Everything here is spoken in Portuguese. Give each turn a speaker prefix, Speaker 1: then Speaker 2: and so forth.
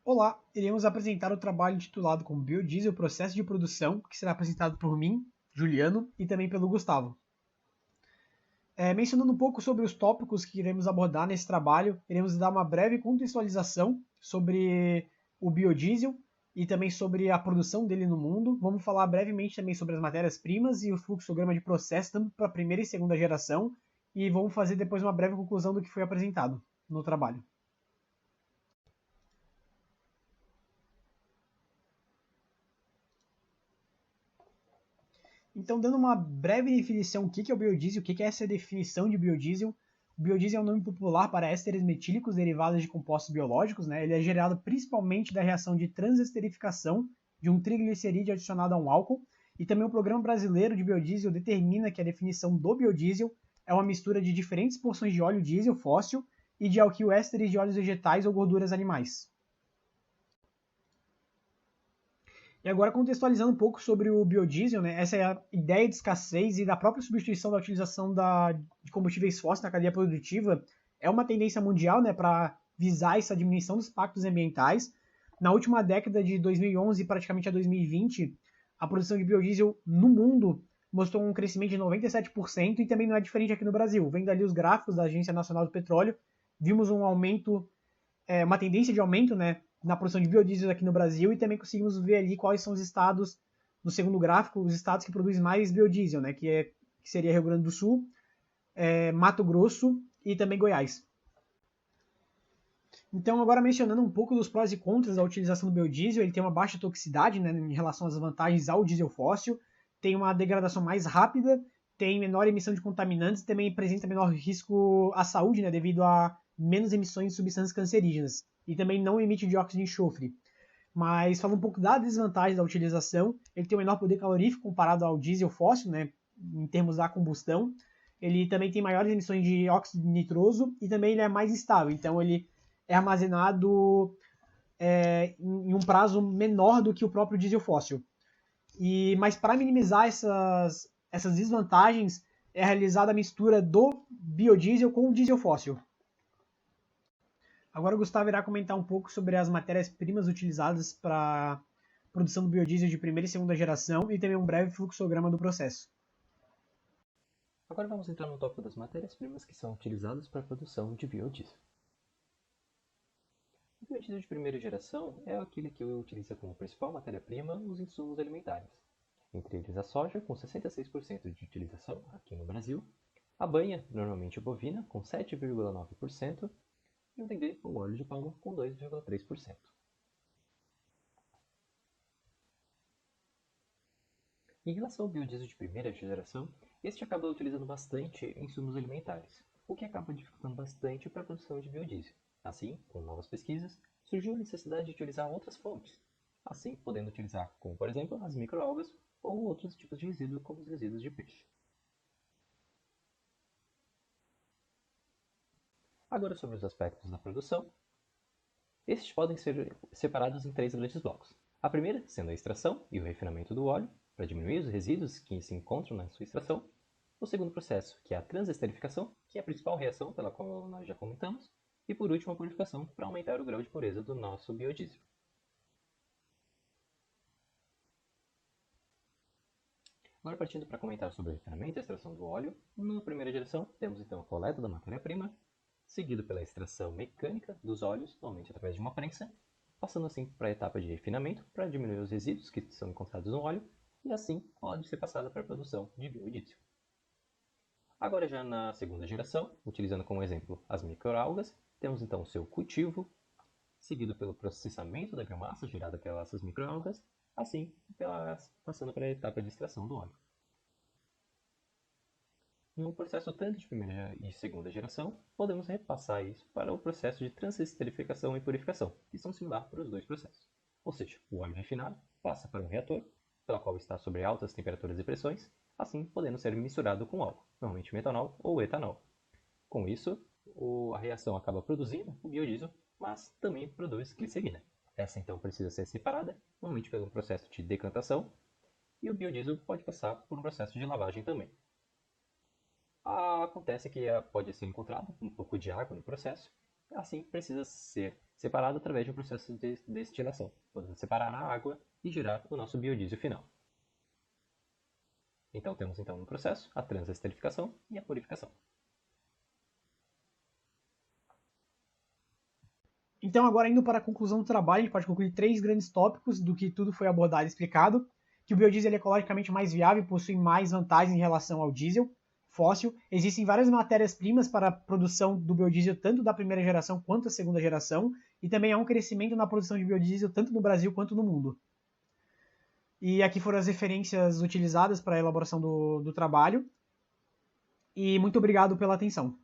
Speaker 1: Olá, iremos apresentar o trabalho intitulado como Biodiesel Processo de Produção, que será apresentado por mim, Juliano, e também pelo Gustavo. Mencionando um pouco sobre os tópicos que iremos abordar nesse trabalho, iremos dar uma breve contextualização sobre o biodiesel e também sobre a produção dele no mundo. Vamos falar brevemente também sobre as matérias-primas e o fluxograma de processo, tanto para a primeira e segunda geração, e vamos fazer depois uma breve conclusão do que foi apresentado no trabalho. Então, dando uma breve definição, o que é o biodiesel, o que é essa definição de biodiesel? O biodiesel é um nome popular para ésteres metílicos derivados de compostos biológicos, né? Ele é gerado principalmente da reação de transesterificação de um triglicerídeo adicionado a um álcool, e também o Programa Brasileiro de Biodiesel determina que a definição do biodiesel é uma mistura de diferentes porções de óleo diesel fóssil e de alquioésteres de óleos vegetais ou gorduras animais. E agora contextualizando um pouco sobre o biodiesel, né? Essa é a ideia de escassez e da própria substituição da utilização de combustíveis fósseis na cadeia produtiva é uma tendência mundial, né, para visar essa diminuição dos impactos ambientais. Na última década de 2011 praticamente a 2020, a produção de biodiesel no mundo mostrou um crescimento de 97% e também não é diferente aqui no Brasil. Vendo ali os gráficos da Agência Nacional do Petróleo, vimos um aumento, uma tendência de aumento, né, na produção de biodiesel aqui no Brasil e também conseguimos ver ali quais são os estados, no segundo gráfico, os estados que produzem mais biodiesel, né, que seria Rio Grande do Sul, Mato Grosso e também Goiás. Então, agora mencionando um pouco dos prós e contras da utilização do biodiesel, ele tem uma baixa toxicidade, né, em relação às vantagens ao diesel fóssil, tem uma degradação mais rápida, tem menor emissão de contaminantes e também apresenta menor risco à saúde, né, devido a menos emissões de substâncias cancerígenas. E também não emite dióxido de enxofre. Mas falando um pouco da desvantagem da utilização, ele tem um menor poder calorífico comparado ao diesel fóssil, né, em termos da combustão. Ele também tem maiores emissões de óxido nitroso e também ele é mais instável. Então ele é armazenado em um prazo menor do que o próprio diesel fóssil. Mas para minimizar essas desvantagens, é realizada a mistura do biodiesel com o diesel fóssil. Agora o Gustavo irá comentar um pouco sobre as matérias-primas utilizadas para a produção do biodiesel de primeira e segunda geração e também um breve fluxograma do processo.
Speaker 2: Agora vamos entrar no tópico das matérias-primas que são utilizadas para a produção de biodiesel. O biodiesel de primeira geração é aquele que utiliza como principal matéria-prima os insumos alimentares, entre eles a soja, com 66% de utilização aqui no Brasil, a banha, normalmente bovina, com 7,9%, e o dendê, ou óleo de palma, com 2,3%. Em relação ao biodiesel de primeira geração, este acaba utilizando bastante insumos alimentares, o que acaba dificultando bastante para a produção de biodiesel. Assim, com novas pesquisas, surgiu a necessidade de utilizar outras fontes, assim podendo utilizar, como por exemplo, as microalgas ou outros tipos de resíduos, como os resíduos de peixe. Agora sobre os aspectos da produção, estes podem ser separados em três grandes blocos. A primeira sendo a extração e o refinamento do óleo, para diminuir os resíduos que se encontram na sua extração. O segundo processo, que é a transesterificação, que é a principal reação pela qual nós já comentamos. E por último, a purificação, para aumentar o grau de pureza do nosso biodiesel. Agora partindo para comentar sobre o refinamento e a extração do óleo, na primeira geração temos então a coleta da matéria-prima, seguido pela extração mecânica dos óleos, normalmente através de uma prensa, passando assim para a etapa de refinamento para diminuir os resíduos que são encontrados no óleo e assim pode ser passada para a produção de biodiesel. Agora já na segunda geração, utilizando como exemplo as microalgas, temos então o seu cultivo, seguido pelo processamento da biomassa gerada pelas microalgas, assim passando para a etapa de extração do óleo. No processo tanto de primeira e segunda geração, podemos repassar isso para o processo de transesterificação e purificação, que são similares para os dois processos. Ou seja, o óleo refinado passa para um reator, pela qual está sob altas temperaturas e pressões, assim podendo ser misturado com álcool, normalmente metanol ou etanol. Com isso, a reação acaba produzindo o biodiesel, mas também produz glicerina. Essa então precisa ser separada, normalmente pelo processo de decantação, e o biodiesel pode passar por um processo de lavagem também. Acontece que pode ser encontrado um pouco de água no processo, assim precisa ser separado através de um processo de destilação, podendo separar a água e gerar o nosso biodiesel final. Então temos no processo a transesterificação e a purificação.
Speaker 1: Então, agora indo para a conclusão do trabalho, a gente pode concluir 3 grandes tópicos do que tudo foi abordado e explicado. Que o biodiesel é ecologicamente mais viável e possui mais vantagens em relação ao diesel fóssil. Existem várias matérias-primas para a produção do biodiesel, tanto da primeira geração quanto da segunda geração. E também há um crescimento na produção de biodiesel, tanto no Brasil quanto no mundo. E aqui foram as referências utilizadas para a elaboração do trabalho. E muito obrigado pela atenção.